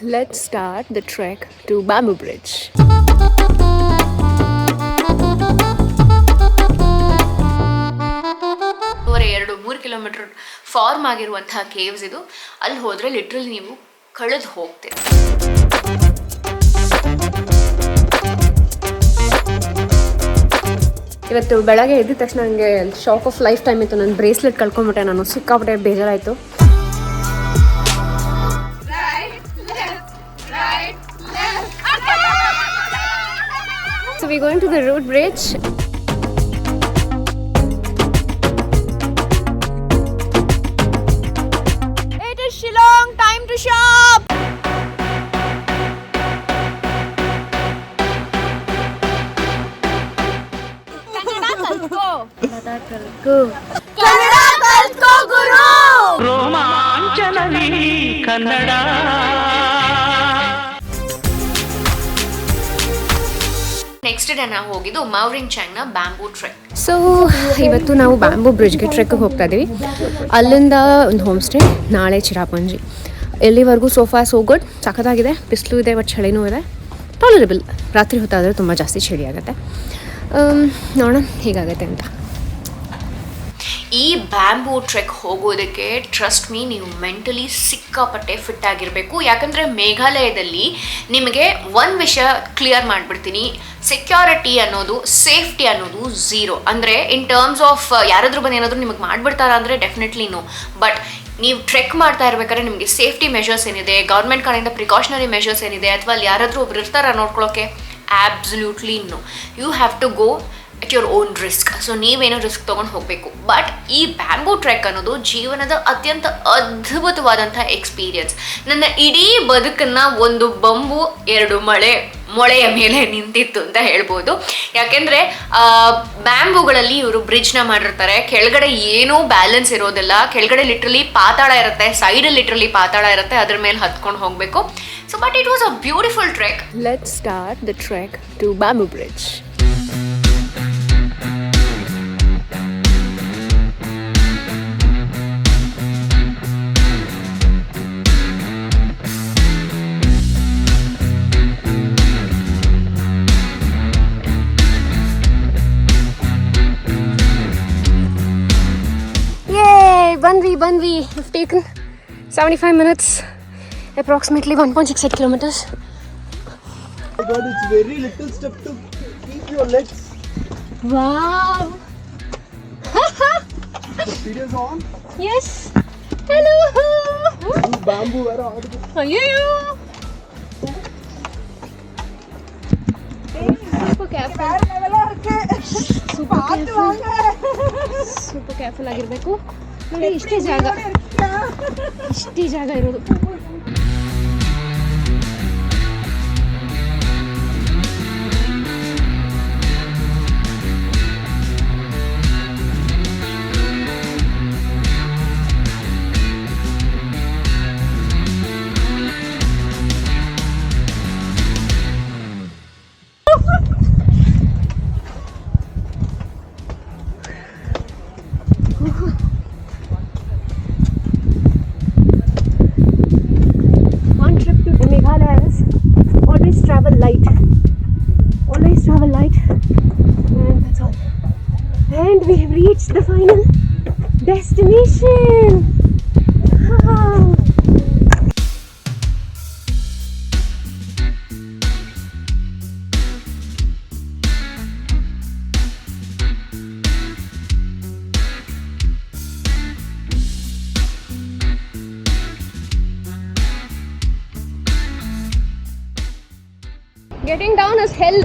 Let's start the trek to Bamboo Bridge. ಎರಡು 3 kilometre form ಆಗಿರುವಂತಹ caves ಇದು. ಅಲ್ಲಿ ಹೋದ್ರೆ ಲಿಟ್ರಲಿ ನೀವು ಕಳೆದು ಹೋಗ್ತೀರಿ. ಇವತ್ತು ಬೆಳಗ್ಗೆ ಎದ್ದ ತಕ್ಷಣ ನನಗೆ ಶಾಕ್ ಆಫ್ ಲೈಫ್ ಟೈಮ್ ಇತ್ತು. ನನ್ನ ಬ್ರೇಸ್ಲೆಟ್ ಕಳ್ಕೊಂಡ್ಬಿಟ್ಟೆ. ನಾನು ಸಿಕ್ಕಾಬಿಟ್ಟೆ ಬೇಜಾರಾಯಿತು. So we're going to the road bridge. It is Shillong, time to shop. Kannada ಕಲ್ತ್ಕೋ ಗುರು. ರೋಮಾಂಚನವಿ ಕನ್ನಡ. ನೆಕ್ಸ್ಟ್ ಡೇ ನಾವು ಹೋಗಿದ್ದು ಮೌರಿಂಗ್ ಚಾಂಗ್ನ ಬ್ಯಾಂಬೂ ಟ್ರೆಕ್. ಸೊ ಇವತ್ತು ನಾವು ಬ್ಯಾಂಬೂ ಬ್ರಿಡ್ಜ್ಗೆ ಟ್ರೆಕ್ಗೆ ಹೋಗ್ತಾ ಇದ್ದೀವಿ. ಅಲ್ಲಿಂದ ಒಂದು ಹೋಮ್ ಸ್ಟೇ, ನಾಳೆ ಚಿರಾಪಂಜಿ. ಎಲ್ಲಿವರೆಗೂ ಸೋಫಾ ಸೋ ಗುಡ್, ಸಖತ್ತಾಗಿದೆ. ಬಿಸಿಲು ಇದೆ, ಬಟ್ ಚಳಿನೂ ಇದೆ, ಟಾಲರೇಬಲ್. ರಾತ್ರಿ ಹೊತ್ತಾದರೆ ತುಂಬ ಜಾಸ್ತಿ ಚಳಿ ಆಗುತ್ತೆ. ನೋಡೋಣ ಹೇಗಾಗುತ್ತೆ ಅಂತ. ಈ ಬ್ಯಾಂಬೂ ಟ್ರೆಕ್ ಹೋಗೋದಕ್ಕೆ ಟ್ರಸ್ಟ್ ಮೀ, ನೀವು ಮೆಂಟಲಿ ಸಿಕ್ಕಾಪಟ್ಟೆ ಫಿಟ್ ಆಗಿರಬೇಕು. ಯಾಕಂದರೆ ಮೇಘಾಲಯದಲ್ಲಿ ನಿಮಗೆ ಒಂದು ವಿಷಯ ಕ್ಲಿಯರ್ ಮಾಡಿಬಿಡ್ತೀನಿ, ಸೆಕ್ಯೂರಿಟಿ ಅನ್ನೋದು, ಸೇಫ್ಟಿ ಅನ್ನೋದು ಝೀರೋ. ಅಂದರೆ ಇನ್ ಟರ್ಮ್ಸ್ ಆಫ್ ಯಾರಾದರೂ ಬಂದು ಏನಾದರೂ ನಿಮಗೆ ಮಾಡಿಬಿಡ್ತಾರ ಅಂದರೆ ಡೆಫಿನೆಟ್ಲಿ ನೋ. ಬಟ್ ನೀವು ಟ್ರೆಕ್ ಮಾಡ್ತಾ ಇರ್ಬೇಕಾದ್ರೆ ನಿಮಗೆ ಸೇಫ್ಟಿ ಮೆಷರ್ಸ್ ಏನಿದೆ, ಗೌರ್ಮೆಂಟ್ ಕಡೆಯಿಂದ ಪ್ರಿಕಾಷನರಿ ಮೆಷರ್ಸ್ ಏನಿದೆ, ಅಥವಾ ಅಲ್ಲಿ ಯಾರಾದರೂ ಒಬ್ರು ಇರ್ತಾರ ನೋಡ್ಕೊಳ್ಳೋಕ್ಕೆ, absolutely no. You have to go at your own risk. So ನೀವೇನೋ ರಿಸ್ಕ್ ತೊಗೊಂಡು ಹೋಗಬೇಕು. ಬಟ್ ಈ ಬ್ಯಾಂಬೂ ಟ್ರೆಕ್ ಅನ್ನೋದು ಜೀವನದ ಅತ್ಯಂತ ಅದ್ಭುತವಾದಂಥ ಎಕ್ಸ್ಪೀರಿಯನ್ಸ್. ನನ್ನ ಇಡೀ ಬದುಕನ್ನು ಒಂದು ಬಂಬು 2 ಮೊಳೆಯ ಮೇಲೆ ನಿಂತಿತ್ತು ಅಂತ ಹೇಳ್ಬೋದು. ಯಾಕೆಂದರೆ ಬ್ಯಾಂಬೂಗಳಲ್ಲಿ ಇವರು ಬ್ರಿಡ್ಜ್ನ ಮಾಡಿರ್ತಾರೆ. ಕೆಳಗಡೆ ಏನೂ ಬ್ಯಾಲೆನ್ಸ್ ಇರೋದಿಲ್ಲ. ಕೆಳಗಡೆ ಲಿಟ್ರಲಿ ಪಾತಾಳ ಇರುತ್ತೆ, ಸೈಡಲ್ಲಿ ಲಿಟ್ರಲಿ ಪಾತಾಳ ಇರುತ್ತೆ, ಅದ್ರ ಮೇಲೆ ಹತ್ಕೊಂಡು ಹೋಗಬೇಕು. So but it was a beautiful trek. Let's start the trek to Bamboo Bridge. ಬಂದ್ವಿ. We've taken 75 minutes, approximately 1.68 kilometers. Oh God, it's very little step to keep your legs. Wow. The video is on. Yes. Hello. Bamboo where are you? Ayyo. Super careful. Super careful ಆಗಿರಬೇಕು. ನೋಡಿ ಇಷ್ಟೇ ಜಾಗ ಇರೋದು. And that's all. And we have reached the final destination. Wow. Getting down is hell.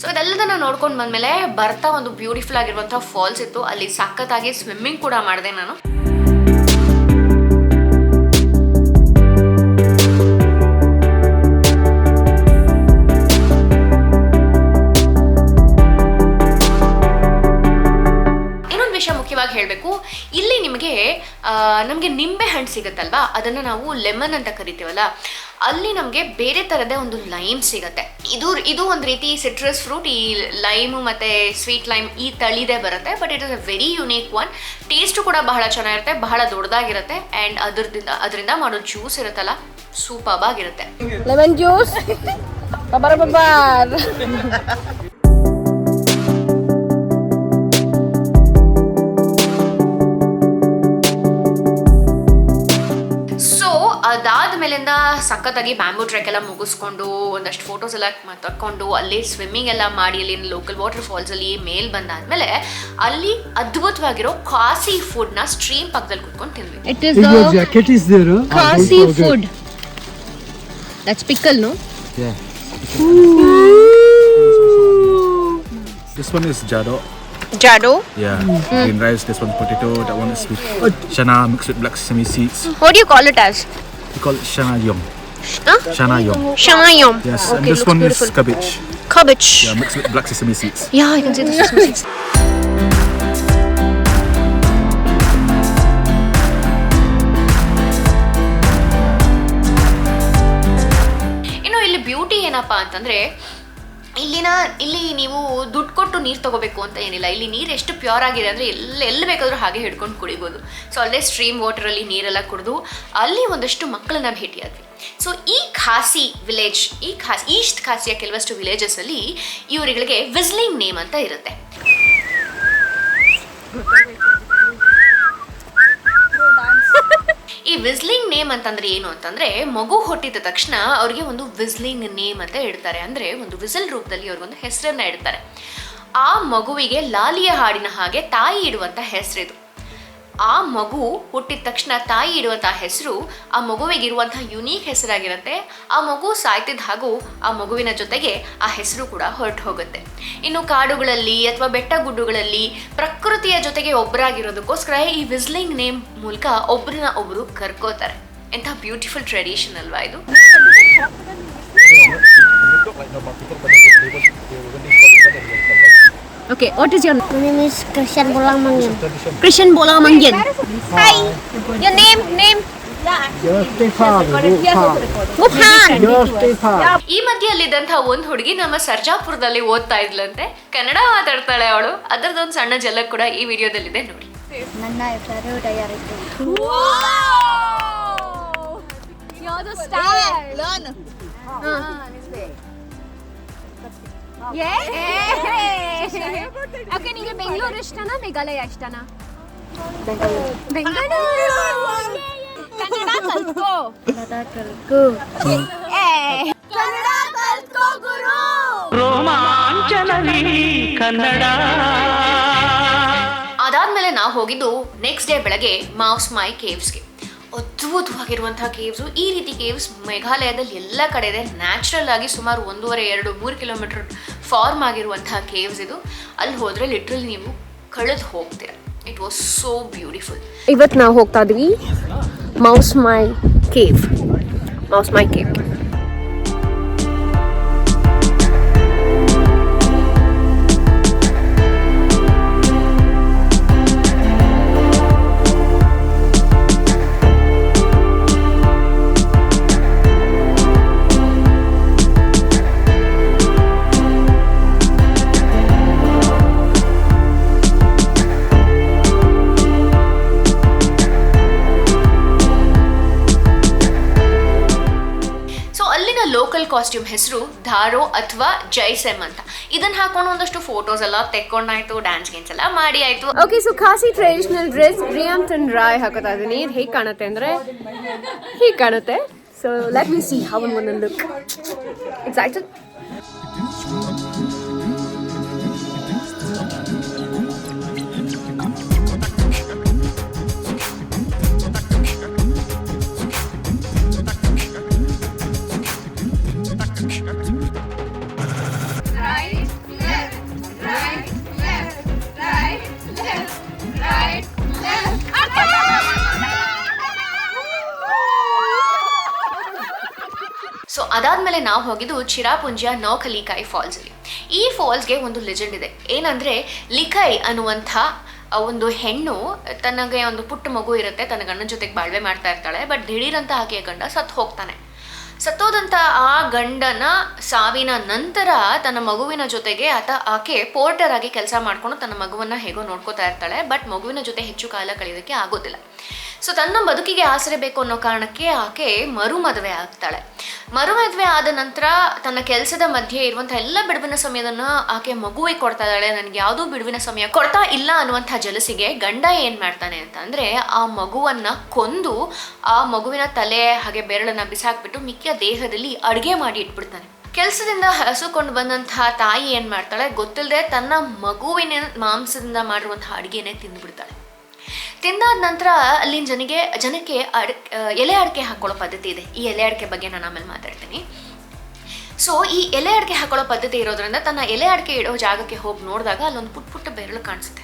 So ಇದೆಲ್ಲದನ್ನ ನೋಡ್ಕೊಂಡು ಬಂದಮೇಲೆ ಬರ್ತಾ ಒಂದು ಬ್ಯೂಟಿಫುಲ್ ಆಗಿರುವಂಥ ಫಾಲ್ಸ್ ಇತ್ತು, ಅಲ್ಲಿ ಸಖತ್ತಾಗಿ ಸ್ವಿಮ್ಮಿಂಗ್ ಕೂಡ ಮಾಡಿದೆ ನಾನು. ಮುಖ್ಯವಾಗಿ ಹೇಳಬೇಕು, ಇಲ್ಲಿ ನಿಮಗೆ ನಮಗೆ ನಿಂಬೆ ಹಣ್ಣು ಸಿಗುತ್ತಲ್ವಾ, ಅದನ್ನು ನಾವು ಲೆಮನ್ ಅಂತ ಕರಿತೀವಲ್ಲ, ಅಲ್ಲಿ ನಮಗೆ ಬೇರೆ ಥರದ ಒಂದು ಲೈಮ್ ಸಿಗುತ್ತೆ. ಇದು ಒಂದು ರೀತಿ ಸಿಟ್ರಸ್ ಫ್ರೂಟ್. ಈ ಲೈಮು ಮತ್ತು ಸ್ವೀಟ್ ಲೈಮ್ ಈ ತಳಿದೇ ಬರುತ್ತೆ, but it is a very unique one. Taste ಕೂಡ ಬಹಳ ಚೆನ್ನಾಗಿರುತ್ತೆ, ಬಹಳ ದೊಡ್ಡದಾಗಿರುತ್ತೆ, ಆ್ಯಂಡ್ ಅದರಿಂದ ಮಾಡೋ ಜ್ಯೂಸ್ ಇರುತ್ತಲ್ಲ, ಸೂಪರ್ಬ್ ಆಗಿರುತ್ತೆ. ಲೆಮನ್ ಜ್ಯೂಸ್ ಅದಾದ್ಮೇಲಿಂದ ಸಖತ್ತಾಗಿ ಬ್ಯಾಂಬೂ ಟ್ರೆಕ್ ಎಲ್ಲ ಮುಗಿಸ್ಕೊಂಡು ಒಂದಷ್ಟು ಫೋಟೋಸ್ ಎಲ್ಲ ತಕ್ಕೊಂಡು ಅಲ್ಲಿ ಸ್ವಿಮ್ಮಿಂಗ್ ಎಲ್ಲ ಮಾಡಿ ಅಲ್ಲಿ ಲೋಕಲ್ ವಾಟರ್ ಫಾಲ್ಸ್ ಅಲ್ಲಿ ಮೇಲ್ ಬಂದಾದ್ಮೇಲೆ ಅಲ್ಲಿ ಅದ್ಭುತವಾಗಿರೋ ಖಾಸಿ ಫುಡ್ ನ ಸ್ಟ್ರೀಮ್ ಪಕ್ಕದಲ್ಲಿ ಕುತ್ಕೊಂಡು ತಿಂದ್ವಿ. It is the Khasi food. That's pickle, no? Yeah. This one is jado. Jado. Yeah. Green rice. This one potato. That one is with chana mixed with black sesame seeds. What do you call it as? We call it chana yum. Huh? Chana yum. Chana yum. Yes. Okay, And this looks one beautiful. is cabbage. Cabbage. Yeah, mixed with black sesame seeds. Yeah, I can see the sesame seeds. ಇನ್ನು ಇಲ್ಲಿ beauty ಏನಪ್ಪಾ ಅಂತಂದ್ರೆ, ಇಲ್ಲಿ ನೀವು ದುಡ್ಡು ಕೊಟ್ಟು ನೀರು ತಗೋಬೇಕು ಅಂತ ಏನಿಲ್ಲ. ಇಲ್ಲಿ ನೀರು ಎಷ್ಟು ಪ್ಯೂರ್ ಆಗಿದೆ ಅಂದರೆ ಎಲ್ಲಿ ಬೇಕಾದರೂ ಹಾಗೆ ಹಿಡ್ಕೊಂಡು ಕುಡಿಬೋದು. ಸೊ ಅಲ್ಲೇ ಸ್ಟ್ರೀಮ್ ವಾಟರಲ್ಲಿ ನೀರೆಲ್ಲ ಕುಡಿದು ಅಲ್ಲಿ ಒಂದಷ್ಟು ಮಕ್ಕಳನ್ನ ಭೇಟಿಯಾದ್ವಿ. ಸೊ ಈ ಖಾಸಿ ವಿಲೇಜ್, ಈಸ್ಟ್ ಖಾಸಿಯ ಕೆಲವಷ್ಟು ವಿಲೇಜಸ್ಸಲ್ಲಿ ಇವರುಗಳಿಗೆ ವಿಸ್ಲಿಂಗ್ ನೇಮ್ ಅಂತ ಇರುತ್ತೆ. ಈ ವಿಸ್ಲಿಂಗ್ ನೇಮ್ ಅಂತಂದ್ರೆ ಏನು ಅಂತಂದ್ರೆ, ಮಗು ಹುಟ್ಟಿದ ತಕ್ಷಣ ಅವ್ರಿಗೆ ಒಂದು ವಿಸ್ಲಿಂಗ್ ನೇಮ್ ಅಂತ ಇಡ್ತಾರೆ. ಅಂದ್ರೆ ಒಂದು ವಿಸಲ್ ರೂಪದಲ್ಲಿ ಅವ್ರಿಗೊಂದು ಹೆಸರನ್ನ ಇಡ್ತಾರೆ. ಆ ಮಗುವಿಗೆ ಲಾಲಿಯ ಹಾಡಿನ ಹಾಗೆ ತಾಯಿ ಇಡುವಂತ ಹೆಸರಿದು. ಆ ಮಗು ಹುಟ್ಟಿದ ತಕ್ಷಣ ತಾಯಿ ಇಡುವಂತಹ ಹೆಸರು ಆ ಮಗುವಿಗಿರುವಂತಹ ಯುನೀಕ್ ಹೆಸರಾಗಿರುತ್ತೆ. ಆ ಮಗು ಸಾಯ್ತಿದ್ದ ಹಾಗೂ ಆ ಮಗುವಿನ ಜೊತೆಗೆ ಆ ಹೆಸರು ಕೂಡ ಹೊರಟು ಹೋಗುತ್ತೆ. ಇನ್ನು ಕಾಡುಗಳಲ್ಲಿ ಅಥವಾ ಬೆಟ್ಟ ಗುಡ್ಡುಗಳಲ್ಲಿ ಪ್ರಕೃತಿಯ ಜೊತೆಗೆ ಒಬ್ಬರಾಗಿರೋದಕ್ಕೋಸ್ಕರ ಈ ವಿಸ್ಲಿಂಗ್ ನೇಮ್ ಮೂಲಕ ಒಬ್ಬರನ್ನ ಒಬ್ಬರು ಕರ್ಕೋತಾರೆ. ಎಂಥ ಬ್ಯೂಟಿಫುಲ್ ಟ್ರೆಡಿಷನ್ ಅಲ್ವಾ ಇದು. Okay, what is your name? My name is Christian Bolamangyan. Christian Bolamangyan. Hi. Your name? Gophan. ಈ ಮಧ್ಯೆಯಲ್ಲಿದ್ದಂತಹ ಒಂದು ಹುಡುಗಿ ನಮ್ಮ ಸರ್ಜಾಪುರದಲ್ಲಿ ಓದ್ತಾ ಇದ್ಲಂತೆ. ಕನ್ನಡ ಮಾತಾಡ್ತಾಳೆ ಅವಳು. ಅದರದೊಂದು ಸಣ್ಣ ಝಲಕ್ ಕೂಡ ಈ ವಿಡಿಯೋದಲ್ಲಿದೆ ನೋಡಿ. ನನ್ನ ಹೆಸರು ಡಯಾರಿಟಿ. You're the star. Learn. Okay, ನಿಮಗೆ ಬೆಂಗಳೂರು ಇಷ್ಟನಾ ಮೇಘಾಲಯ ಇಷ್ಟನಾ? ಬೆಂಗಳೂರು. ಕನ್ನಡ ಕಲ್ತ್ಕೋ. ಕನ್ನಡ ಕಲ್ತ್ಕೋ ಗುರು. ರೋಮಾಂಚನವೀ ಕನ್ನಡ. ಅದಾದ್ಮೇಲೆ ನಾವು ಹೋಗಿದ್ದು ನೆಕ್ಸ್ಟ್ ಡೇ ಬೆಳಗ್ಗೆ ಮಾವ್ಸ್ ಮೈ ಕೇವ್ಸ್ಗೆ. ಅದ್ಭುತವಾಗಿರುವಂತಹ ಕೇವ್ಸು. ಈ ರೀತಿ ಕೇವ್ಸ್ ಮೇಘಾಲಯದಲ್ಲಿ ಎಲ್ಲ ಕಡೆ ಇದೆ. ನ್ಯಾಚುರಲ್ ಆಗಿ ಸುಮಾರು 1.5-2-3 ಕಿಲೋಮೀಟರ್ ಫಾರ್ಮ್ ಆಗಿರುವಂತಹ ಕೇವ್ಸ್ ಇದು. ಅಲ್ಲಿ ಹೋದರೆ ಲಿಟ್ರಲಿ ನೀವು ಕಳೆದು ಹೋಗ್ತೀರ. It was so beautiful. ಇವತ್ತು ನಾವು ಹೋಗ್ತಾ ಇದ್ವಿ ಮೌಸ್ ಮೈ ಕೇವ್. ಲೋಕಲ್ ಕಾಸ್ಟ್ಯೂಮ್ ಹೆಸರು ಧಾರೋ ಅಥವಾ ಜೈಸೆಮ್ ಅಂತ. ಇದನ್ನ ಹಾಕೊಂಡು ಒಂದಷ್ಟು ಫೋಟೋಸ್ ಎಲ್ಲ ತೆಕ್ಕೊಂಡಾಯ್ತು, ಡ್ಯಾನ್ಸ್ ಗೇನ್ಸ್ ಎಲ್ಲ ಮಾಡಿ ಆಯ್ತು. Okay, so Khasi traditional dress ರಿಯಾಮ್ಟನ್ ರಾಯ್ ಹಾಕೋತಾ ಇದೀನಿ. ಇದು ಹೇಗೆ ಕಾಣುತ್ತೆ ಅಂದ್ರೆ ಹೀಗೆ ಕಾಣುತ್ತೆ. So let me see how I want to look. Excited. ಅದಾದಮೇಲೆ ನಾವು ಹೋಗಿದ್ದು ಚಿರಾಪುಂಜಿಯ ನೌಕಲಿಕಾಯಿ ಫಾಲ್ಸಲ್ಲಿ. ಈ ಫಾಲ್ಸ್ಗೆ ಒಂದು ಲೆಜೆಂಡ್ ಇದೆ. ಏನಂದರೆ ಲಿಕಾಯಿ ಅನ್ನುವಂಥ ಒಂದು ಹೆಣ್ಣು ತನಗೆ ಒಂದು ಪುಟ್ಟ ಮಗು ಇರುತ್ತೆ, ತನ್ನ ಗಂಡನ ಜೊತೆಗೆ ಬಾಳ್ವೆ ಮಾಡ್ತಾ ಇರ್ತಾಳೆ. ಬಟ್ ದಿಢೀರಂತ ಆಕೆಯ ಗಂಡ ಸತ್ತು ಹೋಗ್ತಾನೆ. ಸತ್ತೋದಂಥ ಆ ಗಂಡನ ಸಾವಿನ ನಂತರ ತನ್ನ ಮಗುವಿನ ಜೊತೆಗೆ ಆಕೆ ಪೋರ್ಟರ್ ಆಗಿ ಕೆಲಸ ಮಾಡಿಕೊಂಡು ತನ್ನ ಮಗುವನ್ನು ಹೇಗೋ ನೋಡ್ಕೋತಾ ಇರ್ತಾಳೆ. ಬಟ್ ಮಗುವಿನ ಜೊತೆ ಹೆಚ್ಚು ಕಾಲ ಕಳೆಯೋದಕ್ಕೆ ಆಗೋದಿಲ್ಲ. ಸೊ ತನ್ನ ಬದುಕಿಗೆ ಆಸರೆ ಬೇಕು ಅನ್ನೋ ಕಾರಣಕ್ಕೆ ಆಕೆ ಮದುವೆ ಆಗ್ತಾಳೆ. ಮದುವೆ ಆದ ನಂತರ ತನ್ನ ಕೆಲಸದ ಮಧ್ಯೆ ಇರುವಂಥ ಎಲ್ಲ ಬಿಡುವಿನ ಸಮಯದನ್ನು ಆಕೆ ಮಗುವಿಗೆ ಕೊಡ್ತಾ ಇದ್ದಾಳೆ. ನನಗೆ ಯಾವುದೂ ಬಿಡುವಿನ ಸಮಯ ಕೊಡ್ತಾ ಇಲ್ಲ ಅನ್ನುವಂಥ ಜಲಸಿಗೆ ಗಂಡ ಏನು ಮಾಡ್ತಾನೆ ಅಂತ ಅಂದರೆ ಆ ಮಗುವನ್ನು ಕೊಂದು ಆ ಮಗುವಿನ ತಲೆ ಹಾಗೆ ಬೆರಳನ್ನು ಬಿಸಾಕ್ಬಿಟ್ಟು ಮಿಕ್ಕ ದೇಹದಲ್ಲಿ ಅಡುಗೆ ಮಾಡಿ ಇಟ್ಬಿಡ್ತಾನೆ. ಕೆಲಸದಿಂದ ಹಸುಕೊಂಡು ಬಂದಂತಹ ತಾಯಿ ಏನು ಮಾಡ್ತಾಳೆ ಗೊತ್ತಿಲ್ಲದೆ ತನ್ನ ಮಗುವಿನ ಮಾಂಸದಿಂದ ಮಾಡಿರುವಂತಹ ಅಡುಗೆನೇ ತಿಂದುಬಿಡ್ತಾಳೆ. ತಿಂದಾದ ನಂತರ ಅಲ್ಲಿನ ಜನಕ್ಕೆ ಎಲೆ ಅಡಿಕೆ ಹಾಕೊಳ್ಳೋ ಪದ್ಧತಿ ಇದೆ. ಈ ಎಲೆ ಅಡಿಕೆ ಬಗ್ಗೆ ನಾನು ಆಮೇಲೆ ಮಾತಾಡ್ತೀನಿ. ಸೊ ಈ ಎಲೆ ಅಡಿಕೆ ಹಾಕೊಳ್ಳೋ ಪದ್ಧತಿ ಇರೋದ್ರಿಂದ ತನ್ನ ಎಲೆ ಅಡಿಕೆ ಇಡೋ ಜಾಗಕ್ಕೆ ಹೋಗಿ ನೋಡಿದಾಗ ಅಲ್ಲೊಂದು ಪುಟ್ಟ ಬೆರಳು ಕಾಣಿಸುತ್ತೆ.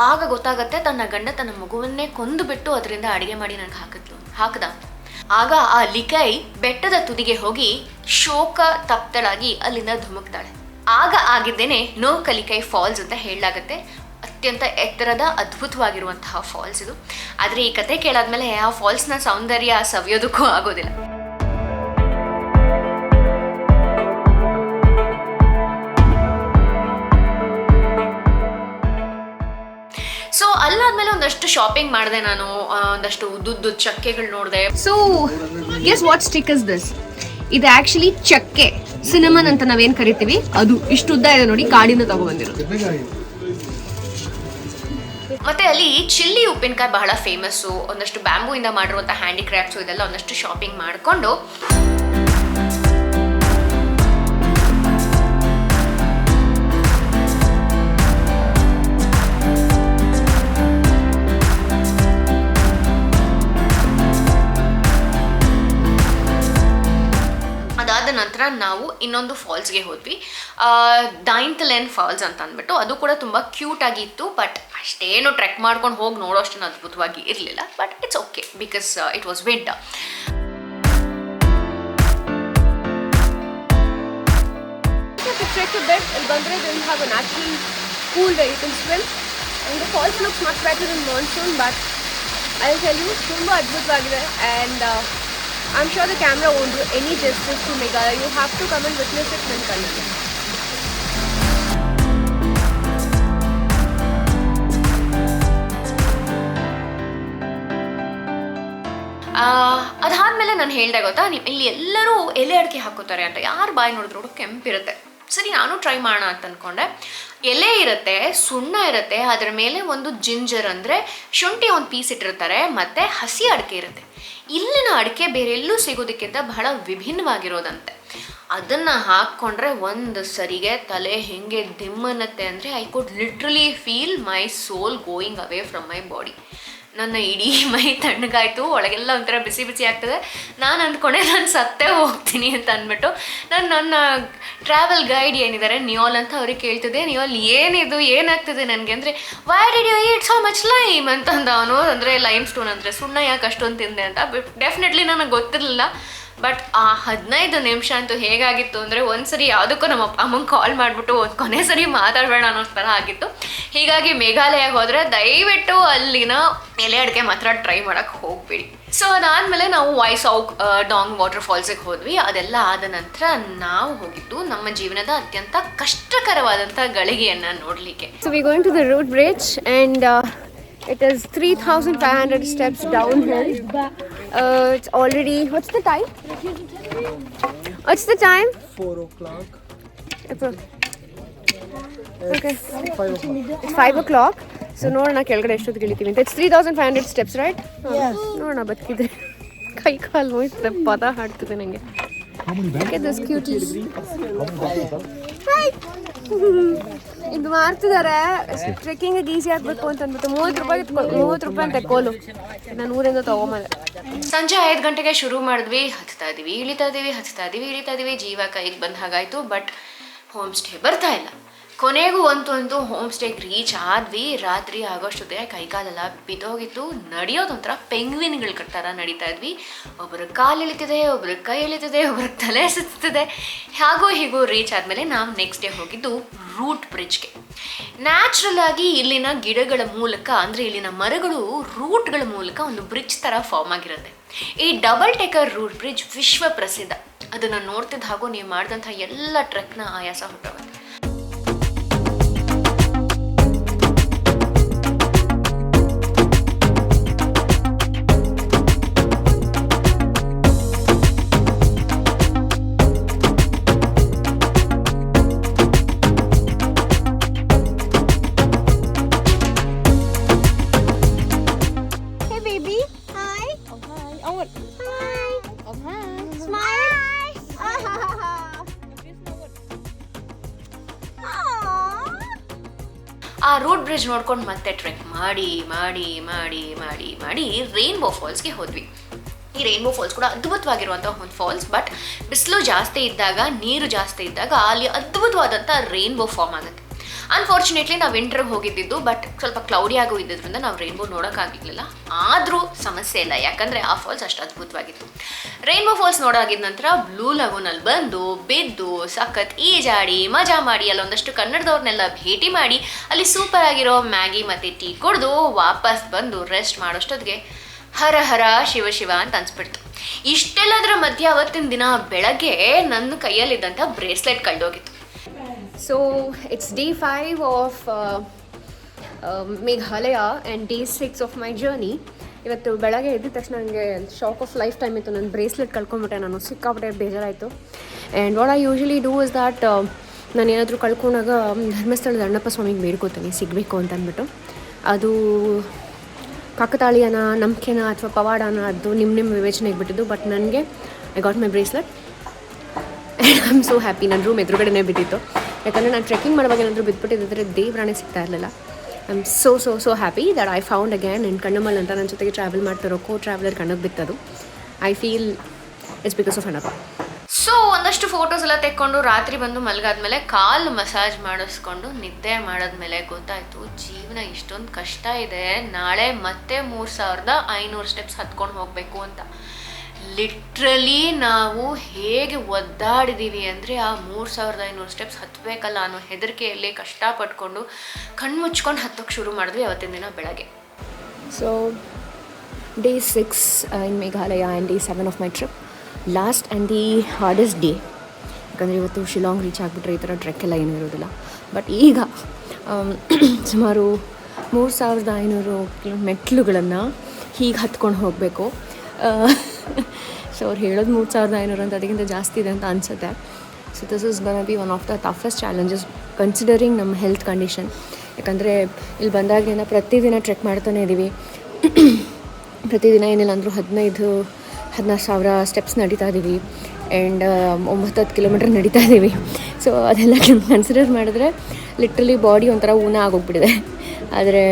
ಆಗ ಗೊತ್ತಾಗುತ್ತೆ ತನ್ನ ಗಂಡ ತನ್ನ ಮಗುವನ್ನೇ ಕೊಂದು ಬಿಟ್ಟು ಅದರಿಂದ ಅಡುಗೆ ಮಾಡಿ ನನಗೆ ಹಾಕದ. ಆಗ ಆ ಲಿಕಾಯಿ ಬೆಟ್ಟದ ತುದಿಗೆ ಹೋಗಿ ಶೋಕ ತಪ್ತಳಾಗಿ ಅಲ್ಲಿಂದ ಧುಮುಕ್ತಾಳೆ. ಆಗ ಆಗಿದ್ದೇನೆ ನೌಕಲಿಕಾಯಿ ಫಾಲ್ಸ್ ಅಂತ ಹೇಳಲಾಗತ್ತೆ. ಅತ್ಯಂತ ಎತ್ತರದ ಅದ್ಭುತವಾಗಿರುವಂತಹ ಫಾಲ್ಸ್ ಇದು. ಆದರೆ ಈ ಕತೆ ಕೇಳಾದ್ಮೇಲೆ ಆ ಫಾಲ್ಸ್ನ ಸೌಂದರ್ಯ ಸವಿಯೋದಕ್ಕೂ ಆಗೋದಿಲ್ಲ. ಸೊ ಅಲ್ಲಾದ್ಮೇಲೆ ಒಂದಷ್ಟು ಶಾಪಿಂಗ್ ಮಾಡಿದೆ ನಾನು, ಒಂದಷ್ಟು ಉದ್ದುದ್ದು ಚಕ್ಕೆಗಳು ನೋಡಿದೆ. So guess what stick is this? ಇದು ಆಕ್ಚುಲಿ ಚಕ್ಕೆ, ಸಿನಮನ್ ಅಂತ ನಾವೇನು ಕರಿತೀವಿ, ಅದು ಇಷ್ಟು ಉದ್ದ ಇದೆ ನೋಡಿ, ಕಾಡಿನ ತಗೊಬಂದಿರೋದು. ಮತ್ತೆ ಅಲ್ಲಿ ಚಿಲ್ಲಿ ಉಪ್ಪಿನಕಾಯಿ ಬಹಳ ಫೇಮಸ್ಸು. ಒಂದಷ್ಟು ಬ್ಯಾಂಬೂಯಿಂದ ಮಾಡಿರುವಂಥ ಹ್ಯಾಂಡಿಕ್ರಾಫ್ಟ್ಸು ಇದೆಲ್ಲ ಒಂದಷ್ಟು ಶಾಪಿಂಗ್ ಮಾಡಿಕೊಂಡು ಅದಾದ ನಂತರ ನಾವು ಇನ್ನೊಂದು ಫಾಲ್ಸ್ಗೆ ಹೋದ್ವಿ, ಡೈಂಟಲೆನ್ ಫಾಲ್ಸ್ ಅಂತ ಅಂದ್ಬಿಟ್ಟು. ಅದು ಕೂಡ ತುಂಬ ಕ್ಯೂಟ್ ಆಗಿತ್ತು. ಬಟ್ ಅಷ್ಟೇನು ಟ್ರೆಕ್ ಮಾಡ್ಕೊಂಡು ಹೋಗಿ ನೋಡೋಷ್ಟನ್ನು ಅದ್ಭುತವಾಗಿ ಇರಲಿಲ್ಲ. But it's okay because it was winter. ಇಲ್ಲಿ ಬಂದರೆ they have a natural pool where you can swim and the falls looks much better in monsoon, but I'll tell you ತುಂಬ ಅದ್ಭುತವಾಗಿದೆ. and I'm sure the camera won't do any justice to Meghalaya. You have to come and witness it mentally. ಅದಾದಮೇಲೆ ನಾನು ಹೇಳಿದೆ ಗೊತ್ತಾ, ಇಲ್ಲಿ ಎಲ್ಲರೂ ಎಲೆ ಅಡಿಕೆ ಹಾಕೋತಾರೆ ಅಂತ. ಯಾರು ಬಾಯಿ ನೋಡಿದ್ರು ಕೆಂಪಿರುತ್ತೆ. ಸರಿ ನಾನು ಟ್ರೈ ಮಾಡೋಣ ಅಂತ ಅಂದ್ಕೊಂಡೆ. ಎಲೆ ಇರುತ್ತೆ, ಸುಣ್ಣ ಇರುತ್ತೆ, ಅದರ ಮೇಲೆ ಒಂದು ಜಿಂಜರ್ ಅಂದರೆ ಶುಂಠಿ ಒಂದು ಪೀಸ್ ಇಟ್ಟಿರ್ತಾರೆ, ಮತ್ತು ಹಸಿ ಅಡಿಕೆ ಇರುತ್ತೆ. ಇಲ್ಲಿನ ಅಡಿಕೆ ಬೇರೆ ಎಲ್ಲೂ ಸಿಗೋದಕ್ಕಿಂತ ಬಹಳ ವಿಭಿನ್ನವಾಗಿರೋದಂತೆ. ಅದನ್ನು ಹಾಕ್ಕೊಂಡ್ರೆ ಒಂದು ಸರಿಗೆ ತಲೆ ಹೆಂಗೆ ದಿಮ್ಮನ್ನತ್ತೆ ಅಂದರೆ I could literally feel my soul going away from my body. ನನ್ನ ಇಡೀ ಮೈ ತಣ್ಣಗಾಯಿತು, ಒಳಗೆಲ್ಲ ಒಂಥರ ಬಿಸಿ ಬಿಸಿ ಆಗ್ತದೆ. ನಾನು ಅಂದ್ಕೊಂಡೆ ನಾನು ಸತ್ತೇ ಹೋಗ್ತೀನಿ ಅಂತ ಅಂದ್ಬಿಟ್ಟು ನನ್ನ ಟ್ರಾವೆಲ್ ಗೈಡ್ ಏನಿದ್ದಾರೆ ನಿಯೋಲ್ ಅಂತ, ಅವ್ರಿಗೆ ಕೇಳ್ತಿದ್ದೆ, ನಿಯೋಲ್ ಏನಿದು ಏನಾಗ್ತದೆ ನನಗೆ ಅಂದರೆ, why did you eat so much lime ಅಂತಂದ ಅವನು. ಅಂದರೆ ಲೈಮ್ ಸ್ಟೋನ್ ಅಂದರೆ ಸುಣ್ಣ ಯಾಕೆ ಅಷ್ಟೊಂದು ತಿಂದೆ ಅಂತ. ಡೆಫಿನೆಟ್ಲಿ ನನಗೆ ಗೊತ್ತಿರಲಿಲ್ಲ. ಬಟ್ ಆ 15 ನಿಮಿಷ ಅಂತೂ ಹೇಗಾಗಿತ್ತು ಅಂದರೆ, ಒಂದ್ಸರಿ ಯಾವುದಕ್ಕೂ ನಮ್ಮ ಅಪ್ಪ ಅಮ್ಮಂಗೆ ಕಾಲ್ ಮಾಡಿಬಿಟ್ಟು ಒಂದು ಕೊನೆ ಸರಿ ಮಾತಾಡಬೇಡ ಅನ್ನೋ ಥರ ಆಗಿತ್ತು. ಹೀಗಾಗಿ ಮೇಘಾಲಯಕ್ಕೆ ಹೋದರೆ ದಯವಿಟ್ಟು ಅಲ್ಲಿನ ಎಲೆ ಅಡಿಕೆ ಮಾತ್ರ ಟ್ರೈ ಮಾಡೋಕ್ಕೆ ಹೋಗ್ಬೇಡಿ. ಸೊ ಅದಾದಮೇಲೆ ನಾವು ವೈಸಾಕ್ ಡಾಂಗ್ ವಾಟರ್ ಫಾಲ್ಸಿಗೆ ಹೋದ್ವಿ. ಅದೆಲ್ಲ ಆದ ನಂತರ ನಾವು ಹೋಗಿದ್ದು ನಮ್ಮ ಜೀವನದ ಅತ್ಯಂತ ಕಷ್ಟಕರವಾದಂಥ ಗಳಿಗೆಯನ್ನು ನೋಡಲಿಕ್ಕೆ. So we're going to the road bridge and it is 3,500 steps downhill. It's already, what's the time? What's the time? 4 o'clock. Okay. 5 o'clock. So ನೋಡೋಣ ಕೆಳಗಡೆ ಎಷ್ಟೊತ್ತಿಗೆ ಇಳಿತೀವಿ ಅಂತ. It's 3,500 steps right? ನೋಡೋಣ ಬದುಕಿದ್ರೆ. ಕೈ ಕಾಲು ನೋಯ್ತದೆ, ಪದ ಹಾಡ್ತಿದೆ ನನಗೆ. ದಿಸ್ ಕ್ಯೂಟೀಸ್ ಇದು ಮಾಡ್ತಿದ್ದಾರೆ ಟ್ರೆಕ್ಕಿಂಗ್ ಈಸಿ ಆಗಬೇಕು ಅಂತ ಅಂದ್ಬಿಟ್ಟು 30 ರೂಪಾಯಿ ಅಂತ ಕೋಲು. ನಾನು ಊರಿಂದ ತೊಗೊಂಬಂದೆ. ಸಂಜೆ 5 ಗಂಟೆಗೆ ಶುರು ಮಾಡಿದ್ವಿ. ಹತ್ತಾ ಇದೀವಿ ಇಳಿತಾ ಇದೀವಿ ಜೀವ ಕೈಗೆ ಬಂದ ಹಾಗಾಯಿತು. ಬಟ್ ಹೋಮ್ ಸ್ಟೇ ಬರ್ತಾ ಇಲ್ಲ. ಕೊನೆಗೂ ಅಂತೂ ಹೋಮ್ ಸ್ಟೇಗೆ ರೀಚ್ ಆದ್ವಿ. ರಾತ್ರಿ ಆಗೋಷ್ಟೊತ್ತಿಗೆ ಕೈಕಾಲೆಲ್ಲ ಬಿದ್ದೋಗಿತ್ತು. ನಡೆಯೋದೊಂಥರ ಪೆಂಗ್ವಿನ್ಗಳು ಥರ ನಡೀತಾ ಇದ್ವಿ. ಒಬ್ಬರ ಕಾಲು ಎಳಿತಿದೆ, ಒಬ್ಬರ ಕೈ ಎಳಿತಿದೆ, ಒಬ್ಬರ ತಲೆ ಸುತ್ತಿದೆ. ಹಾಗೋ ಹೀಗೋ ರೀಚ್ ಆದಮೇಲೆ ನಾವು ನೆಕ್ಸ್ಟ್ ಡೇ ಹೋಗಿದ್ದು ರೂಟ್ ಬ್ರಿಡ್ಜ್ಗೆ. ನ್ಯಾಚುರಲ್ ಆಗಿ ಇಲ್ಲಿನ ಗಿಡಗಳ ಮೂಲಕ, ಅಂದರೆ ಇಲ್ಲಿನ ಮರಗಳು ರೂಟ್ಗಳ ಮೂಲಕ ಒಂದು ಬ್ರಿಡ್ಜ್ ಥರ ಫಾರ್ಮ್ ಆಗಿರುತ್ತೆ. ಈ ಡಬಲ್ ಟೆಕರ್ ರೂಟ್ ಬ್ರಿಡ್ಜ್ ವಿಶ್ವ ಪ್ರಸಿದ್ಧ. ಅದನ್ನು ನೋಡ್ತಿದ್ದ ಹಾಗೂ ನೀವು ಮಾಡಿದಂಥ ಎಲ್ಲ ಟ್ರೆಕ್ನ ಆಯಾಸ ಹೊರಟೋಗುತ್ತೆ. ಆ ರೂಟ್ ಬ್ರಿಡ್ಜ್ ನೋಡ್ಕೊಂಡು ಮತ್ತೆ ಟ್ರೆಕ್ ಮಾಡಿ ಮಾಡಿ ಮಾಡಿ ಮಾಡಿ ಮಾಡಿ ರೈನ್ಬೋ ಫಾಲ್ಸ್ಗೆ ಹೋದ್ವಿ. ಈ ರೈನ್ಬೋ ಫಾಲ್ಸ್ ಕೂಡ ಅದ್ಭುತವಾಗಿರುವಂಥ ಒಂದು ಫಾಲ್ಸ್. ಬಟ್ ಬಿಸಿಲು ಜಾಸ್ತಿ ಇದ್ದಾಗ, ನೀರು ಜಾಸ್ತಿ ಇದ್ದಾಗ ಅಲ್ಲಿ ಅದ್ಭುತವಾದಂಥ ರೈನ್ಬೋ ಫಾರ್ಮ್ ಆಗುತ್ತೆ. ಅನ್ಫಾರ್ಚುನೇಟ್ಲಿ ನಾವು ವಿಂಟರ್ಗೆ ಹೋಗಿದ್ದಿದ್ದು, ಬಟ್ ಸ್ವಲ್ಪ ಕ್ಲೌಡಿ ಆಗೋ ಇದ್ದಿದ್ದರಿಂದ ನಾವು ರೈನ್ಬೋ ನೋಡೋಕ್ಕಾಗಿರ್ಲಿಲ್ಲ. ಆದರೂ ಸಮಸ್ಯೆ ಇಲ್ಲ, ಯಾಕಂದರೆ ಆ ಫಾಲ್ಸ್ ಅಷ್ಟು ಅದ್ಭುತವಾಗಿತ್ತು. ರೈನ್ಬೋ ಫಾಲ್ಸ್ ನೋಡಾಗಿದ ನಂತರ ಬ್ಲೂ ಲಗೂನಲ್ಲಿ ಬಂದು ಬಿದ್ದು ಸಖತ್ ಈಜಾಡಿ ಮಜಾ ಮಾಡಿ ಅಲ್ಲೊಂದಷ್ಟು ಕನ್ನಡದವ್ರನ್ನೆಲ್ಲ ಭೇಟಿ ಮಾಡಿ ಅಲ್ಲಿ ಸೂಪರ್ ಆಗಿರೋ ಮ್ಯಾಗಿ ಮತ್ತು ಟೀ ಕುಡಿದು ವಾಪಸ್ ಬಂದು ರೆಸ್ಟ್ ಮಾಡೋಷ್ಟೊತ್ತಿಗೆ ಹರ ಹರ ಶಿವ ಶಿವ ಅಂತ ಅನ್ಸ್ಬಿಡ್ತು. ಇಷ್ಟೆಲ್ಲದರ ಮಧ್ಯೆ ಅವತ್ತಿನ ದಿನ ಬೆಳಗ್ಗೆ ನನ್ನ ಕೈಯಲ್ಲಿದ್ದಂಥ ಬ್ರೇಸ್ಲೆಟ್ ಕಳೆದೋಗಿತ್ತು. So it's day 5 of Meghalaya and day 6 of my journey. ಇವತ್ತು ಬೆಳಗ್ಗೆ ಎದ್ದ ತಕ್ಷಣ ನನಗೆ ಶಾಕ್ ಆಫ್ ಲೈಫ್ ಟೈಮ್ ಇತ್ತು. ನನ್ನ ಬ್ರೇಸ್ಲೆಟ್ ಕಳ್ಕೊಂಬಿಟ್ಟೆ. ನಾನು ಸಿಕ್ಕಾಪಟ್ಟೆ ಬೇಜಾರಾಯಿತು. And what I usually do is that, ನಾನು ಏನಾದರೂ ಕಳ್ಕೊಂಡಾಗ ಧರ್ಮಸ್ಥಳದ ಅಣ್ಣಪ್ಪ ಸ್ವಾಮಿಗೆ ಬೇಡ್ಕೋತೀನಿ ಸಿಗಬೇಕು ಅಂತ ಅಂದ್ಬಿಟ್ಟು. ಅದು ಕಾಕತಾಳೀಯನ, ನಂಬಿಕೆನ ಅಥವಾ ಪವಾಡನ, ಅದು ನಿಮ್ಮ ವಿವೇಚನೆಗೆ ಬಿಟ್ಟಿದ್ದು. ಬಟ್ ನನಗೆ I got my bracelet and I am so happy. ನನ್ನ ರೂಮ್ ಎದುರುಗಡೆನೇ ಬಿದ್ದಿತ್ತು. ಯಾಕಂದರೆ ನಾನು ಟ್ರೆಕ್ಕಿಂಗ್ ಮಾಡುವಾಗ ಏನಾದರೂ ಬಿದ್ದುಬಿಟ್ಟಿದ್ದರೆ ದೇವ್ರಾಣೆ ಸಿಗ್ತಾ ಇರಲಿಲ್ಲ. I am so happy that I found again. And Kannammal ಅಂತ ನನ್ನ ಜೊತೆಗೆ ಟ್ರಾವೆಲ್ ಮಾಡ್ತಾರೋ ಟ್ರಾವೆಲರ್ ಕಣ್ಣಗೆ ಬಿತ್ತದು. I feel it's because of Annappa. So ಒಂದಷ್ಟು ಫೋಟೋಸ್ ಎಲ್ಲ ತೆಕ್ಕೊಂಡು ರಾತ್ರಿ ಬಂದು ಮಲಗಾದ್ಮೇಲೆ ಕಾಲು ಮಸಾಜ್ ಮಾಡಿಸ್ಕೊಂಡು ನಿದ್ದೆ ಮಾಡಿದ್ಮೇಲೆ ಗೊತ್ತಾಯಿತು ಜೀವನ ಇಷ್ಟೊಂದು ಕಷ್ಟ ಇದೆ. ನಾಳೆ ಮತ್ತೆ 3500 ಸ್ಟೆಪ್ಸ್ ಹತ್ಕೊಂಡು ಹೋಗಬೇಕು ಅಂತ. ಲಿಟ್ರಲಿ ನಾವು ಹೇಗೆ ಒದ್ದಾಡಿದ್ದೀವಿ ಅಂದರೆ ಆ 3500 ಸ್ಟೆಪ್ಸ್ ಹತ್ತಬೇಕಲ್ಲ ಅನ್ನೋ ಹೆದರಿಕೆಯಲ್ಲಿ ಕಷ್ಟಪಟ್ಕೊಂಡು ಕಣ್ಣು ಮುಚ್ಕೊಂಡು ಹತ್ತೋಕ್ಕೆ ಶುರು ಮಾಡಿದ್ವಿ ಅವತ್ತಿನ ದಿನ ಬೆಳಗ್ಗೆ. So day 6 in Meghalaya and day 7 of my trip. Last and the hardest day. ಯಾಕಂದರೆ ಇವತ್ತು ಶಿಲಾಂಗ್ ರೀಚ್ ಆಗಿಬಿಟ್ರೆ ಈ ಥರ ಟ್ರೆಕ್ ಎಲ್ಲ ಏನೂ ಇರೋದಿಲ್ಲ. ಬಟ್ ಈಗ ಸುಮಾರು 3500 ಮೆಟ್ಲುಗಳನ್ನು ಹೀಗೆ ಹತ್ಕೊಂಡು ಹೋಗಬೇಕು. ಸೊ ಅವ್ರು ಹೇಳೋದು 3500 ಅಂತ, ಅದಕ್ಕಿಂತ ಜಾಸ್ತಿ ಇದೆ ಅಂತ ಅನಿಸುತ್ತೆ. So this is gonna B one of the toughest challenges considering ನಮ್ಮ ಹೆಲ್ತ್ ಕಂಡೀಷನ್. ಯಾಕಂದರೆ ಇಲ್ಲಿ ಬಂದಾಗಿಂದ ಪ್ರತಿದಿನ ಟ್ರೆಕ್ ಮಾಡ್ತಾನೆ ಇದ್ದೀವಿ. ಪ್ರತಿದಿನ ಏನಿಲ್ಲ ಅಂದರೂ 15,000-16 ಸಾವಿರ ಸ್ಟೆಪ್ಸ್ ನಡೀತಾ ಇದ್ದೀವಿ. ಆ್ಯಂಡ್ 9-10 ಕಿಲೋಮೀಟರ್ ನಡೀತಾ ಇದ್ದೀವಿ. ಸೊ ಅದೆಲ್ಲ ಕನ್ಸಿಡರ್ ಮಾಡಿದ್ರೆ ಲಿಟ್ರಲಿ ಬಾಡಿ ಒಂಥರ ಊನ ಆಗೋಗ್ಬಿಟ್ಟಿದೆ. ಆದರೆ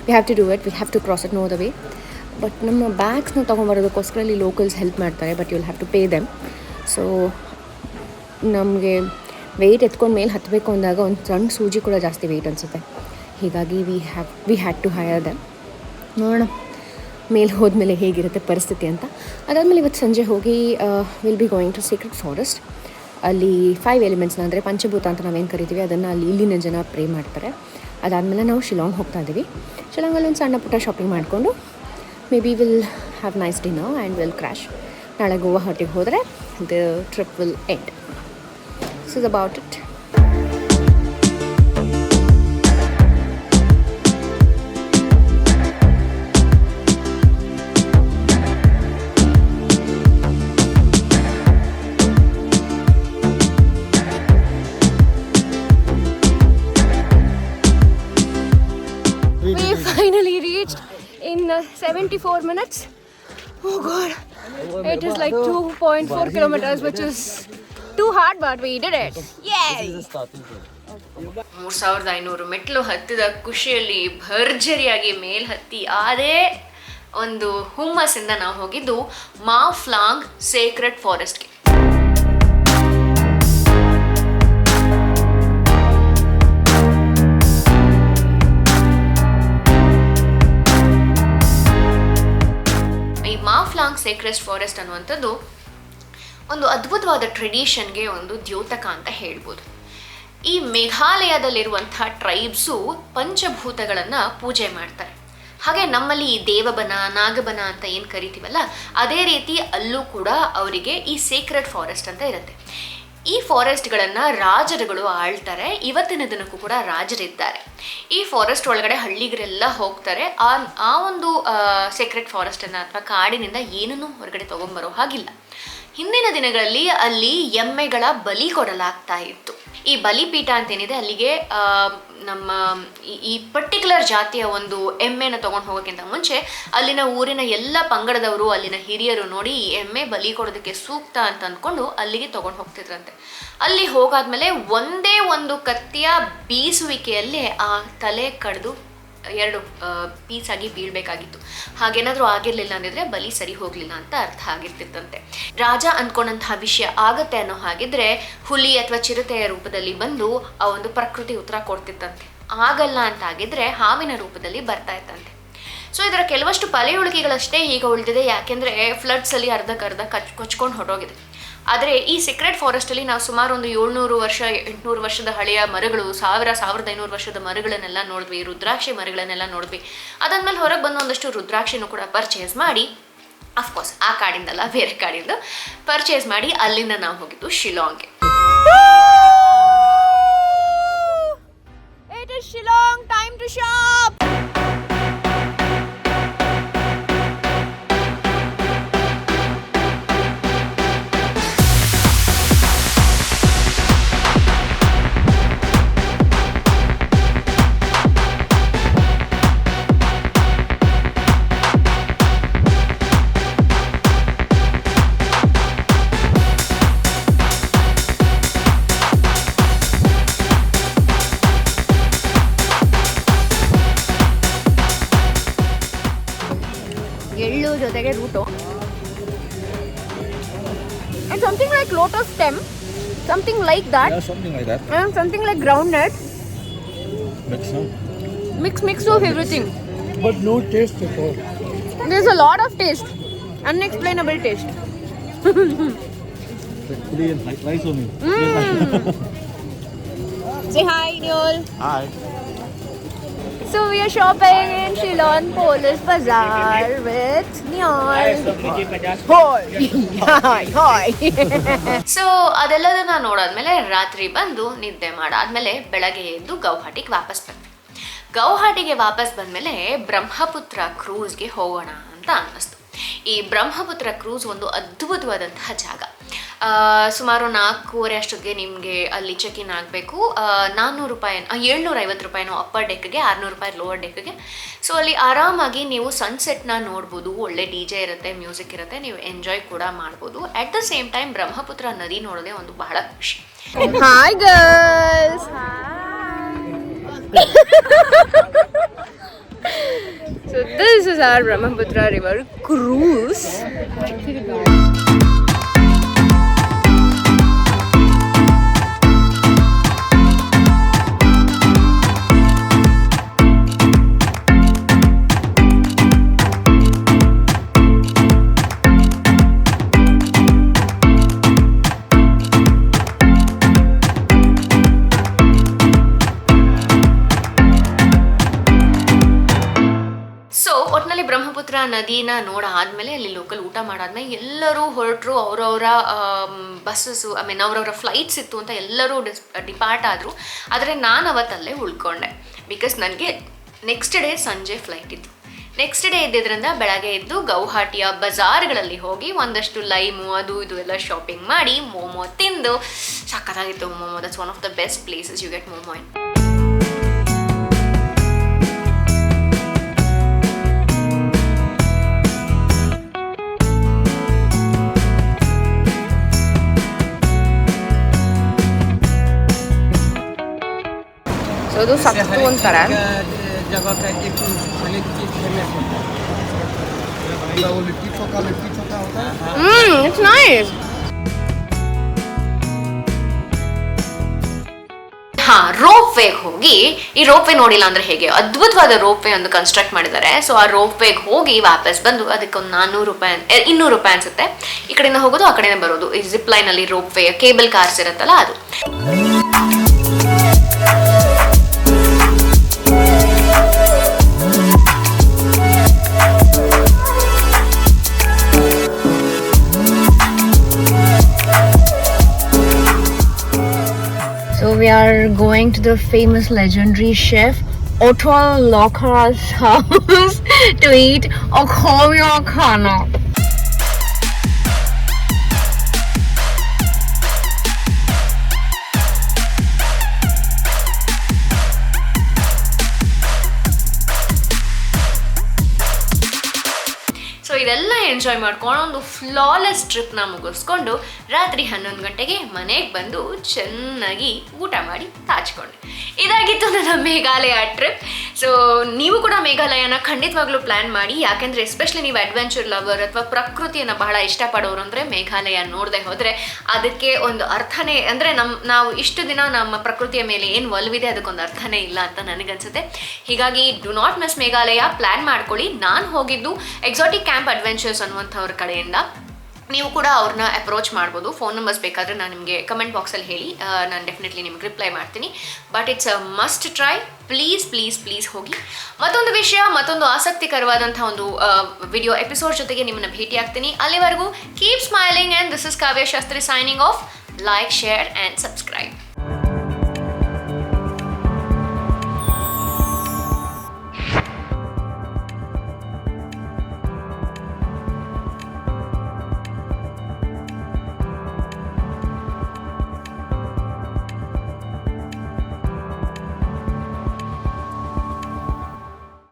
we have to do it, we have to cross it, no the way. But ನಮ್ಮ ಬ್ಯಾಗ್ಸ್ನ ತೊಗೊಂಬರೋದಕ್ಕೋಸ್ಕರ ಇಲ್ಲಿ ಲೋಕಲ್ಸ್ ಹೆಲ್ಪ್ ಮಾಡ್ತಾರೆ. But you will have to pay them. So ನಮಗೆ ವೆಯ್ಟ್ ಎತ್ಕೊಂಡು ಮೇಲೆ ಹತ್ತಬೇಕು ಅಂದಾಗ ಒಂದು ಸಣ್ಣ ಸೂಜಿ ಕೂಡ ಜಾಸ್ತಿ ವೆಯ್ಟ್ ಅನಿಸುತ್ತೆ. ಹೀಗಾಗಿ we had to hire them. ನೋಡೋಣ ಮೇಲೆ ಹೋದ್ಮೇಲೆ ಹೇಗಿರುತ್ತೆ ಪರಿಸ್ಥಿತಿ ಅಂತ. ಅದಾದಮೇಲೆ ಇವತ್ತು ಸಂಜೆ ಹೋಗಿ will be going to secret forest. ಅಲ್ಲಿ 5 ಎಲಿಮೆಂಟ್ಸ್ನ, ಅಂದರೆ ಪಂಚಭೂತ ಅಂತ ನಾವೇನು ಕರಿತೀವಿ, ಅದನ್ನು ಅಲ್ಲಿ ಇಲ್ಲಿನ ಜನ ಪ್ರೇ ಮಾಡ್ತಾರೆ. ಅದಾದಮೇಲೆ ನಾವು ಶಿಲಾಂಗ್ ಹೋಗ್ತಾ ಇದ್ದೀವಿ. ಶಿಲಾಂಗಲ್ಲಿ ಒಂದು ಸಣ್ಣ ಪುಟ್ಟ ಶಾಪಿಂಗ್ ಮಾಡಿಕೊಂಡು may be will have nice dinner and will crash. ನಾಳೆ ಗೋವಾ ಹೊಟ್ಟಿಗೆ ಹೋದರೆ the trip will end. This is about it. We finally reached in 74 minutes. Oh god, it is like 2.4 kilometers, which is too hard, but we did it. Yay! 3500 ಮೆಟ್ಲು ಹತ್ತಿದ ಖುಷಿಯಲ್ಲಿ ಭರ್ಜರಿಯಾಗಿ ಮೇಲ್ ಹತ್ತಿ ಅದೇ ಒಂದು ಹುಮ್ಮಸ್ಸಿಂದ ನಾವು ಹೋಗಿದ್ದು ಮಾ ಫ್ಲಾಂಗ್ ಸೇಕ್ರೆಡ್ ಫಾರೆಸ್ಟ್ಗೆ. ಸೇಕ್ರೆಸ್ಟ್ ಫಾರೆಸ್ಟ್ ಅನ್ನುವಂಥದ್ದು ಒಂದು ಅದ್ಭುತವಾದ ಟ್ರೆಡಿಷನ್ಗೆ ಒಂದು ದ್ಯೋತಕ ಅಂತ ಹೇಳ್ಬೋದು. ಈ ಮೇಘಾಲಯದಲ್ಲಿರುವಂಥ ಟ್ರೈಬ್ಸು ಪಂಚಭೂತಗಳನ್ನು ಪೂಜೆ ಮಾಡ್ತಾರೆ. ಹಾಗೆ ನಮ್ಮಲ್ಲಿ ಈ ದೇವಬನ ನಾಗಬನ ಅಂತ ಏನು ಕರಿತೀವಲ್ಲ, ಅದೇ ರೀತಿ ಅಲ್ಲೂ ಕೂಡ ಅವರಿಗೆ ಈ ಸೇಕ್ರೆಡ್ ಫಾರೆಸ್ಟ್ ಅಂತ ಇರುತ್ತೆ. ಈ ಫಾರೆಸ್ಟ್ಗಳನ್ನು ರಾಜರುಗಳು ಆಳ್ತಾರೆ. ಇವತ್ತಿನ ದಿನಕ್ಕೂ ಕೂಡ ರಾಜರಿದ್ದಾರೆ. ಈ ಫಾರೆಸ್ಟ್ ಒಳಗಡೆ ಹಳ್ಳಿಗರೆಲ್ಲ ಹೋಗ್ತಾರೆ. ಆ ಒಂದು ಸೇಕ್ರೆಡ್ ಫಾರೆಸ್ಟನ್ನು ಅಥವಾ ಕಾಡಿನಿಂದ ಏನನ್ನೂ ಹೊರಗಡೆ ತೊಗೊಂಬರೋ ಹಾಗಿಲ್ಲ. ಹಿಂದಿನ ದಿನಗಳಲ್ಲಿ ಅಲ್ಲಿ ಎಮ್ಮೆಗಳ ಬಲಿ ಕೊಡಲಾಗ್ತಾ ಇತ್ತು. ಈ ಬಲಿಪೀಠ ಅಂತೇನಿದೆ ಅಲ್ಲಿಗೆ ನಮ್ಮ ಈ ಪರ್ಟಿಕ್ಯುಲರ್ ಜಾತಿಯ ಒಂದು ಎಮ್ಮೆನ ತೊಗೊಂಡು ಹೋಗೋಕ್ಕಿಂತ ಮುಂಚೆ ಅಲ್ಲಿನ ಊರಿನ ಎಲ್ಲ ಪಂಗಡದವರು, ಅಲ್ಲಿನ ಹಿರಿಯರು ನೋಡಿ ಈ ಎಮ್ಮೆ ಬಲಿ ಕೊಡೋದಕ್ಕೆ ಸೂಕ್ತ ಅಂತ ಅಂದ್ಕೊಂಡು ಅಲ್ಲಿಗೆ ತೊಗೊಂಡು ಹೋಗ್ತಿದ್ರಂತೆ. ಅಲ್ಲಿ ಹೋಗಾದ್ಮೇಲೆ ಒಂದೇ ಒಂದು ಕತ್ತಿಯ ಬೀಸುವಿಕೆಯಲ್ಲೇ ಆ ತಲೆ ಕಡ್ದು 2 ಪೀಸಾಗಿ ಬೀಳಬೇಕಾಗಿತ್ತು. ಹಾಗೇನಾದರೂ ಆಗಿರಲಿಲ್ಲ ಅಂದಿದ್ರೆ ಬಲಿ ಸರಿ ಹೋಗಲಿಲ್ಲ ಅಂತ ಅರ್ಥ ಆಗಿರ್ತಿತ್ತಂತೆ. ರಾಜ ಅಂದ್ಕೊಂಡಂತಹ ವಿಷಯ ಆಗತ್ತೆ ಅನ್ನೋ ಹಾಗಿದ್ರೆ ಹುಲಿ ಅಥವಾ ಚಿರತೆಯ ರೂಪದಲ್ಲಿ ಬಂದು ಆ ಒಂದು ಪ್ರಕೃತಿ ಉತ್ತರ ಕೊಡ್ತಿತ್ತಂತೆ. ಆಗಲ್ಲ ಅಂತ ಆಗಿದ್ರೆ ಹಾವಿನ ರೂಪದಲ್ಲಿ ಬರ್ತಾ ಇತ್ತಂತೆ. ಸೊ ಇದರ ಕೆಲವಷ್ಟು ಪಳೆಯುಳಿಕೆಗಳಷ್ಟೇ ಈಗ ಉಳಿದಿದೆ. ಯಾಕೆಂದರೆ ಫ್ಲಡ್ಸಲ್ಲಿ ಅರ್ಧಕ್ಕರ್ಧ ಕೊಚ್ಕೊಂಡು ಹೊರಟೋಗಿದೆ. ಆದರೆ ಈ ಸೀಕ್ರೆಟ್ ಫಾರೆಸ್ಟಲ್ಲಿ ನಾವು ಸುಮಾರು ಒಂದು 700 ವರ್ಷ 800 ವರ್ಷದ ಹಳೆಯ ಮರಗಳು, 1500 ವರ್ಷದ ಮರಗಳನ್ನೆಲ್ಲ ನೋಡಿದ್ವಿ, ರುದ್ರಾಕ್ಷಿ ಮರಗಳನ್ನೆಲ್ಲ ನೋಡಿದ್ವಿ. ಅದಾದ್ಮೇಲೆ ಹೊರಗೆ ಬಂದು ಒಂದಷ್ಟು ರುದ್ರಾಕ್ಷಿನೂ ಕೂಡ ಪರ್ಚೇಸ್ ಮಾಡಿ, ಅಫ್ಕೋರ್ಸ್ ಆ ಕಾಡಿಂದಲ್ಲ ಬೇರೆ ಕಾಡಿಂದ ಪರ್ಚೇಸ್ ಮಾಡಿ ಅಲ್ಲಿಂದ ನಾವು ಹೋಗಿದ್ದು ಶಿಲಾಂಗ್ಗೆ. It is Shillong, time to shop. ಎಳ್ಳು ಜೊತೆಗೆ route and something like lotus stem, something like that. Yeah, something like that. And something like groundnut. Mix of everything. But no taste at all. There's a lot of taste. Unexplainable taste. Puri and rice only. Say hi, Neol. Hi. So we are shopping in Shillong Police Bazaar with Neol. Hi. So ಅದೆಲ್ಲದನ್ನ ನೋಡಾದ್ಮೇಲೆ ರಾತ್ರಿ ಬಂದು ನಿದ್ದೆ ಮಾಡಾದ್ಮೇಲೆ ಬೆಳಗ್ಗೆ ಎದ್ದು ಗೌಹಾಟಿಗೆ ವಾಪಸ್ ಬಂದ್ವಿ. ಗೌಹಾಟಿಗೆ ವಾಪಸ್ ಬಂದಮೇಲೆ ಬ್ರಹ್ಮಪುತ್ರ ಕ್ರೂಸ್ಗೆ ಹೋಗೋಣ ಅಂತ ಅನ್ನಿಸ್ತು. ಈ ಬ್ರಹ್ಮಪುತ್ರ ಕ್ರೂಸ್ ಒಂದು ಅದ್ಭುತವಾದಂತಹ ಜಾಗ. ಸುಮಾರು 4:30 ಅಷ್ಟೊತ್ತಿಗೆ ನಿಮಗೆ ಅಲ್ಲಿ ಚೆಕ್ ಇನ್ ಆಗಬೇಕು. 750 ರೂಪಾಯಿನೋ ಅಪ್ಪರ್ ಡೆಕ್ಗೆ, 600 ರೂಪಾಯಿ ಲೋವರ್ ಡೆಕ್ಗೆ. ಸೊ ಅಲ್ಲಿ ಆರಾಮಾಗಿ ನೀವು ಸನ್ಸೆಟ್ನ ನೋಡ್ಬೋದು. ಒಳ್ಳೆ DJ ಇರುತ್ತೆ, ಮ್ಯೂಸಿಕ್ ಇರುತ್ತೆ, ನೀವು ಎಂಜಾಯ್ ಕೂಡ ಮಾಡ್ಬೋದು. At the same time Brahmaputra ನದಿ ನೋಡೋದೇ ಒಂದು ಬಹಳ ಖುಷಿ. Hi girls. So this is our Brahmaputra river cruise. Brahmaputra ನದಿನ ನೋಡಾದ್ಮೇಲೆ ಅಲ್ಲಿ ಲೋಕಲ್ ಊಟ ಮಾಡಾದ್ಮೇಲೆ ಎಲ್ಲರೂ ಹೊರಟರು. ಅವರವರ ಬಸ್ಸಸ್ಸು ಅವರವರ ಫ್ಲೈಟ್ಸ್ ಇತ್ತು ಅಂತ ಎಲ್ಲರೂ ಡಿಪಾರ್ಟ್ ಆದರು. ಆದರೆ ನಾನು ಅವತ್ತಲ್ಲೇ ಉಳ್ಕೊಂಡೆ. ಬಿಕಾಸ್ ನನಗೆ ನೆಕ್ಸ್ಟ್ ಡೇ ಸಂಜೆ ಫ್ಲೈಟ್ ಇತ್ತು. ನೆಕ್ಸ್ಟ್ ಡೇ ಇದ್ದಿದ್ದರಿಂದ ಬೆಳಗ್ಗೆ ಎದ್ದು ಗೌಹಾಟಿಯ ಬಜಾರ್ಗಳಲ್ಲಿ ಹೋಗಿ ಒಂದಷ್ಟು ಲೈಮು ಅದು ಇದು ಎಲ್ಲ ಶಾಪಿಂಗ್ ಮಾಡಿ ಮೋಮೋ ತಿಂದು ಸಕ್ಕತ್ತಾಗಿತ್ತು momo. That's one of the best places you get momo in. ಅದು ಸಕ್ತು ಅಂತಾರೆ. It's nice. ರೋಪ್ ವೇಗೆ ಹೋಗಿ, ಈ ರೋಪ್ ವೇ ನೋಡಿಲ್ಲ ಅಂದ್ರೆ ಹೇಗೆ, ಅದ್ಭುತವಾದ ರೋಪ್ ವೇ ಒಂದು ಕನ್ಸ್ಟ್ರಕ್ಟ್ ಮಾಡಿದ್ದಾರೆ. ಸೊ ಆ ರೋಪ್ ವೇಗೆ ಹೋಗಿ ವಾಪಸ್ ಬಂದು ಅದಕ್ಕೆ ಒಂದು 400 ರೂಪಾಯಿ 200 ರೂಪಾಯಿ ಅನ್ಸುತ್ತೆ, ಈ ಕಡೆಯಿಂದ ಹೋಗೋದು ಆ ಕಡೆಯಿಂದ ಬರೋದು. ಈ ಜಿಪ್ ಲೈನ್ ಅಲ್ಲಿ ರೋಪ್ ವೇ ಕೇಬಲ್ ಕಾರ್ಸ್ ಇರುತ್ತಲ್ಲ ಅದು. So we are going to the famous legendary chef Otto Locker's house to eat okoyo khana. So ಇದೆಲ್ಲ ಎಂಜಾಯ್ ಮಾಡ್ಕೊಂಡು ಒಂದು ಫ್ಲಾಲೆಸ್ ಟ್ರಿಪ್ನ ಮುಗಿಸ್ಕೊಂಡು ರಾತ್ರಿ 11 ಗಂಟೆಗೆ ಮನೆಗೆ ಬಂದು ಚೆನ್ನಾಗಿ ಊಟ ಮಾಡಿ ತಾಚ್ಕೊಂಡೆ. ಇದಾಗಿತ್ತು ನನ್ನ ಮೇಘಾಲಯ ಟ್ರಿಪ್. ಸೊ ನೀವು ಕೂಡ ಮೇಘಾಲಯನ ಖಂಡಿತವಾಗ್ಲೂ ಪ್ಲ್ಯಾನ್ ಮಾಡಿ, ಯಾಕೆಂದರೆ ಎಸ್ಪೆಷಲಿ ನೀವು ಅಡ್ವೆಂಚರ್ ಲವರ್ ಅಥವಾ ಪ್ರಕೃತಿಯನ್ನು ಬಹಳ ಇಷ್ಟಪಡೋರು ಅಂದರೆ ಮೇಘಾಲಯ ನೋಡದೆ ಹೋದರೆ ಅದಕ್ಕೆ ಒಂದು ಅರ್ಥನೇ, ಅಂದರೆ ನಾವು ಇಷ್ಟು ದಿನ ನಮ್ಮ ಪ್ರಕೃತಿಯ ಮೇಲೆ ಏನು ಒಲವಿದೆ ಅದಕ್ಕೊಂದು ಅರ್ಥನೇ ಇಲ್ಲ ಅಂತ ನನಗನ್ಸುತ್ತೆ. ಹೀಗಾಗಿ do not miss Meghalaya, plan ಮಾಡ್ಕೊಳ್ಳಿ. ನಾನು ಹೋಗಿದ್ದು ಎಕ್ಸಾಟಿಕ್ ಕ್ಯಾಂಪ್ ಅಡ್ವೆಂಚರ್ಸ್ ಅನ್ನುವಂಥವ್ರ ಕಡೆಯಿಂದ. ನೀವು ಕೂಡ ಅವ್ರನ್ನ ಅಪ್ರೋಚ್ ಮಾಡ್ಬೋದು. ಫೋನ್ ನಂಬರ್ಸ್ ಬೇಕಾದರೆ ನಾನು ನಿಮಗೆ ಕಮೆಂಟ್ ಬಾಕ್ಸಲ್ಲಿ ಹೇಳಿ, ನಾನು ಡೆಫಿನೆಟ್ಲಿ ನಿಮ್ಗೆ ರಿಪ್ಲೈ ಮಾಡ್ತೀನಿ. But it's a must try. Please please please ಹೋಗಿ. ಮತ್ತೊಂದು ವಿಷಯ, ಮತ್ತೊಂದು ಆಸಕ್ತಿಕರವಾದಂಥ ಒಂದು ವಿಡಿಯೋ ಎಪಿಸೋಡ್ ಜೊತೆಗೆ ನಿಮ್ಮನ್ನು ಭೇಟಿ ಆಗ್ತೀನಿ. ಅಲ್ಲಿವರೆಗೂ keep smiling and this is Kavya Shastri signing off. Like, share and subscribe.